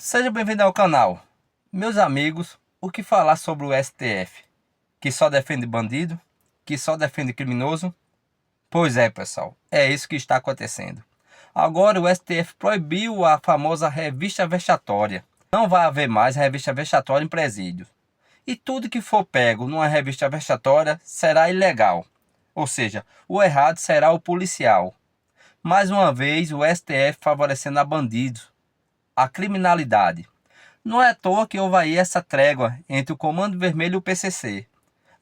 Seja bem-vindo ao canal. Meus amigos, o que falar sobre o STF? Que só defende bandido? Que só defende criminoso? Pois é, pessoal, é isso que está acontecendo. Agora o STF proibiu a famosa revista vexatória. Não vai haver mais revista vexatória em presídios. E tudo que for pego numa revista vexatória será ilegal. Ou seja, o errado será o policial. Mais uma vez, o STF favorecendo a bandidos, a criminalidade. Não é à toa que houve aí essa trégua entre o Comando Vermelho e o PCC.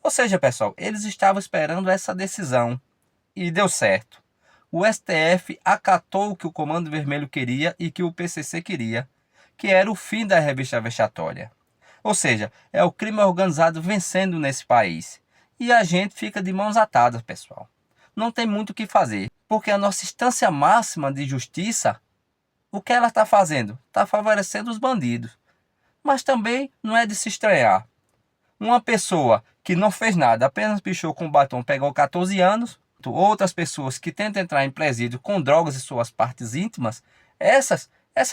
Ou seja, pessoal, eles estavam esperando essa decisão e deu certo. O STF acatou o que o Comando Vermelho queria e que o PCC queria, que era o fim da revista vexatória. Ou seja, é o crime organizado vencendo nesse país. E a gente fica de mãos atadas, pessoal. Não tem muito o que fazer, porque a nossa instância máxima de justiça, o que ela está fazendo? Está favorecendo os bandidos. Mas também não é de se estranhar. Uma pessoa que não fez nada, apenas pichou com batom, pegou 14 anos. Outras pessoas que tentam entrar em presídio com drogas em suas partes íntimas, essas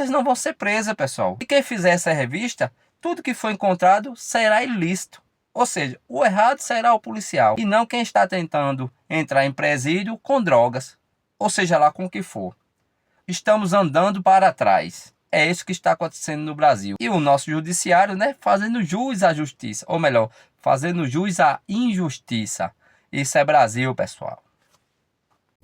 não vão ser presas, pessoal. E quem fizer essa revista, tudo que for encontrado será ilícito. Ou seja, o errado será o policial e não quem está tentando entrar em presídio com drogas, ou seja lá com o que for. Estamos andando para trás. É isso que está acontecendo no Brasil. E o nosso judiciário, fazendo jus à justiça. Ou melhor, fazendo jus à injustiça. Isso é Brasil, pessoal.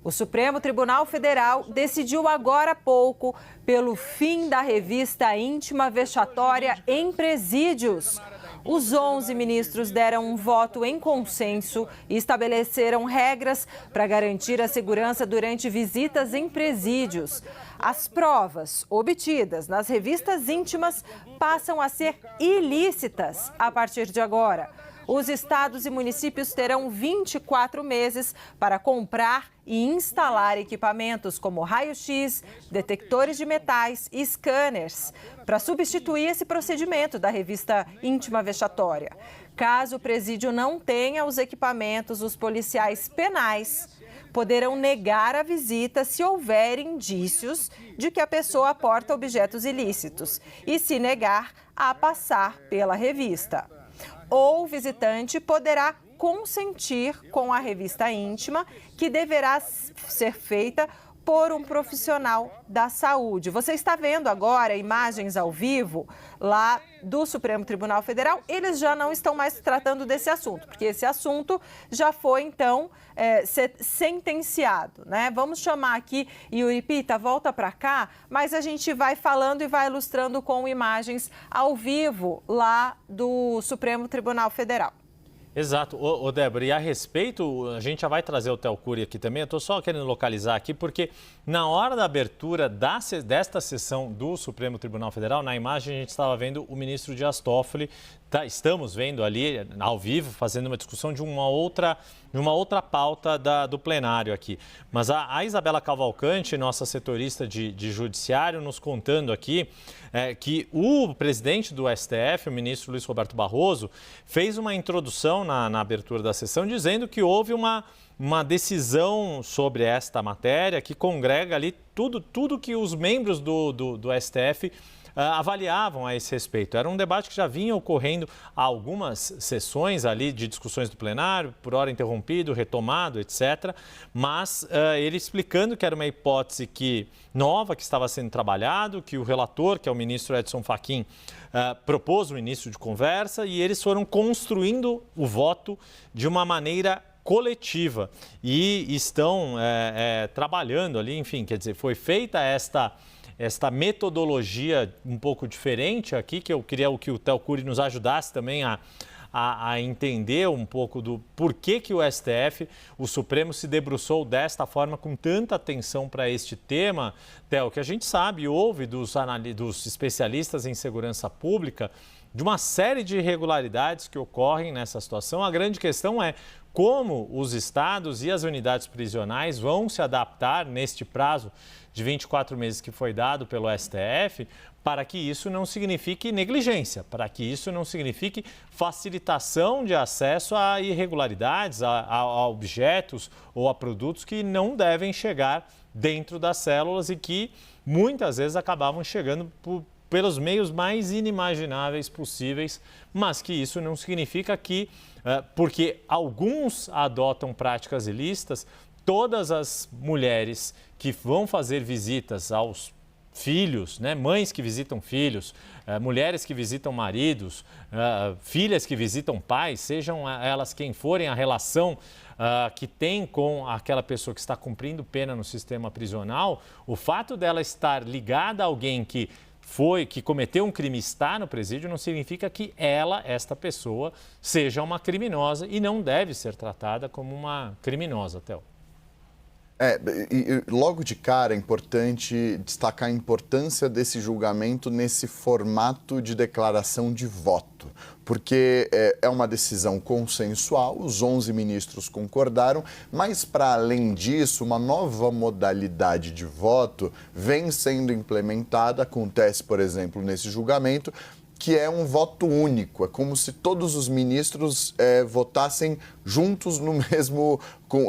O Supremo Tribunal Federal decidiu agora há pouco pelo fim da revista íntima vexatória em presídios. Os 11 ministros deram um voto em consenso e estabeleceram regras para garantir a segurança durante visitas em presídios. As provas obtidas nas revistas íntimas passam a ser ilícitas a partir de agora. Os estados e municípios terão 24 meses para comprar e instalar equipamentos como raio-x, detectores de metais e scanners, para substituir esse procedimento da revista íntima vexatória. Caso o presídio não tenha os equipamentos, os policiais penais poderão negar a visita se houver indícios de que a pessoa porta objetos ilícitos e, se negar, a passar pela revista. Ou o visitante poderá consentir com a revista íntima, que deverá ser feita por um profissional da saúde. Você está vendo agora imagens ao vivo lá do Supremo Tribunal Federal. Eles já não estão mais tratando desse assunto, porque esse assunto já foi, então, sentenciado, Vamos chamar aqui, Yuri Pita, volta para cá, mas a gente vai falando e vai ilustrando com imagens ao vivo lá do Supremo Tribunal Federal. Exato. Ô Débora, e a respeito, a gente já vai trazer o Theo Cury aqui também, eu estou só querendo localizar aqui, porque na hora da abertura desta sessão do Supremo Tribunal Federal, na imagem a gente estava vendo o ministro Dias Toffoli, estamos vendo ali ao vivo, fazendo uma discussão de uma outra pauta do plenário aqui. Mas a Isabela Cavalcante, nossa setorista de judiciário, nos contando aqui que o presidente do STF, o ministro Luiz Roberto Barroso, fez uma introdução na abertura da sessão dizendo que houve uma decisão sobre esta matéria que congrega ali tudo que os membros do STF avaliavam a esse respeito. Era um debate que já vinha ocorrendo há algumas sessões ali de discussões do plenário, por hora interrompido, retomado, etc. Mas ele explicando que era uma hipótese nova que estava sendo trabalhado, que o relator, que é o ministro Edson Fachin, propôs o início de conversa e eles foram construindo o voto de uma maneira coletiva e estão trabalhando ali, enfim, quer dizer, foi feita esta metodologia um pouco diferente aqui, que eu queria que o Theo Cury nos ajudasse também a entender um pouco do porquê que o STF, o Supremo, se debruçou desta forma, com tanta atenção para este tema, Theo, que a gente sabe, ouve dos especialistas em segurança pública, de uma série de irregularidades que ocorrem nessa situação. A grande questão é como os estados e as unidades prisionais vão se adaptar neste prazo de 24 meses que foi dado pelo STF, para que isso não signifique negligência, para que isso não signifique facilitação de acesso a irregularidades, a objetos ou a produtos que não devem chegar dentro das células e que muitas vezes acabavam chegando pelos meios mais inimagináveis possíveis, mas que isso não significa que, porque alguns adotam práticas ilícitas, todas as mulheres que vão fazer visitas aos filhos, né? Mães que visitam filhos, mulheres que visitam maridos, filhas que visitam pais, sejam elas quem forem, a relação que tem com aquela pessoa que está cumprindo pena no sistema prisional, o fato dela estar ligada a alguém que cometeu um crime e está no presídio, não significa que esta pessoa, seja uma criminosa e não deve ser tratada como uma criminosa, Théo. Logo de cara é importante destacar a importância desse julgamento nesse formato de declaração de voto, porque é uma decisão consensual, os 11 ministros concordaram, mas para além disso, uma nova modalidade de voto vem sendo implementada, acontece, por exemplo, nesse julgamento, que é um voto único. É como se todos os ministros votassem juntos no mesmo,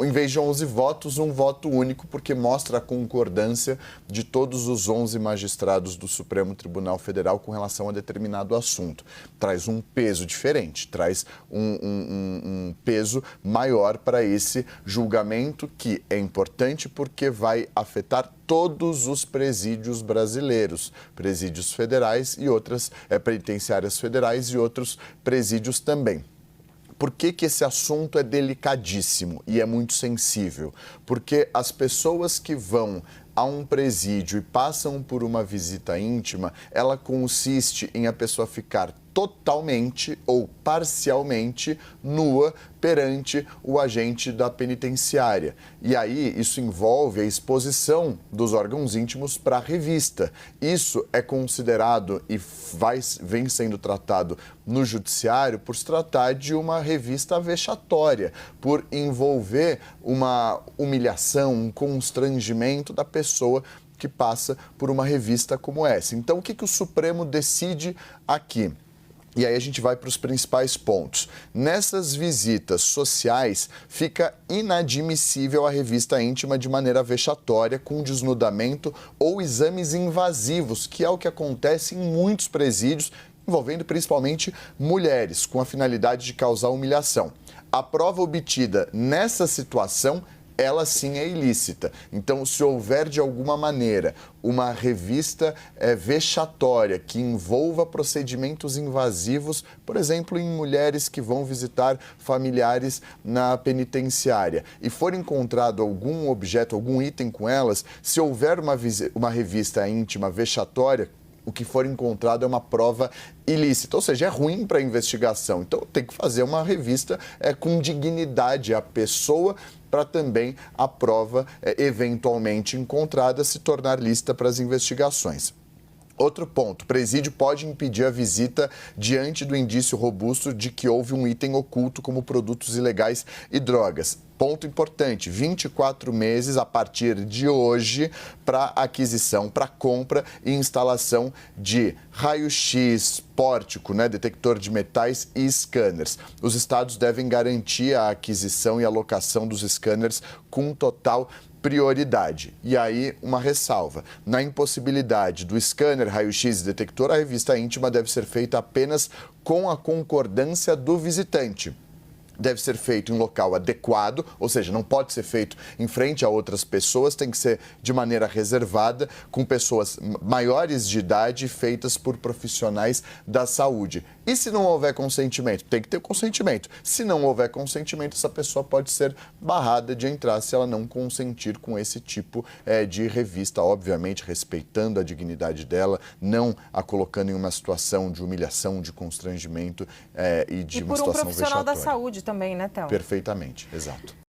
em vez de 11 votos, um voto único, porque mostra a concordância de todos os 11 magistrados do Supremo Tribunal Federal com relação a determinado assunto. Traz um peso diferente, traz um peso maior para esse julgamento, que é importante porque vai afetar todos os presídios brasileiros, presídios federais e outras penitenciárias federais e outros presídios também. Por que esse assunto é delicadíssimo e é muito sensível? Porque as pessoas que vão a um presídio e passam por uma visita íntima, ela consiste em a pessoa ficar totalmente ou parcialmente nua perante o agente da penitenciária. E aí isso envolve a exposição dos órgãos íntimos para a revista. Isso é considerado e vem sendo tratado no judiciário por se tratar de uma revista vexatória, por envolver uma humilhação, um constrangimento da pessoa que passa por uma revista como essa. Então, o que o Supremo decide aqui? E aí a gente vai para os principais pontos. Nessas visitas sociais, fica inadmissível a revista íntima de maneira vexatória, com desnudamento ou exames invasivos, que é o que acontece em muitos presídios, envolvendo principalmente mulheres, com a finalidade de causar humilhação. A prova obtida nessa situação, ela sim é ilícita. Então, se houver de alguma maneira uma revista vexatória que envolva procedimentos invasivos, por exemplo, em mulheres que vão visitar familiares na penitenciária, e for encontrado algum objeto, algum item com elas, se houver uma revista íntima vexatória, o que for encontrado é uma prova ilícita, ou seja, é ruim para a investigação. Então, tem que fazer uma revista com dignidade à pessoa, para também a prova eventualmente encontrada se tornar lícita para as investigações. Outro ponto, presídio pode impedir a visita diante do indício robusto de que houve um item oculto como produtos ilegais e drogas. Ponto importante, 24 meses a partir de hoje para aquisição, para compra e instalação de raio-x, pórtico, detector de metais e scanners. Os estados devem garantir a aquisição e alocação dos scanners com total prioridade. E aí, uma ressalva. Na impossibilidade do scanner, raio-x e detector, a revista íntima deve ser feita apenas com a concordância do visitante. Deve ser feito em um local adequado, ou seja, não pode ser feito em frente a outras pessoas, tem que ser de maneira reservada, com pessoas maiores de idade, feitas por profissionais da saúde. E se não houver consentimento? Tem que ter consentimento. Se não houver consentimento, essa pessoa pode ser barrada de entrar se ela não consentir com esse tipo de revista, obviamente respeitando a dignidade dela, não a colocando em uma situação de humilhação, de constrangimento e de uma situação vexatória. E por um profissional da saúde também, né, Théo? Perfeitamente, exato.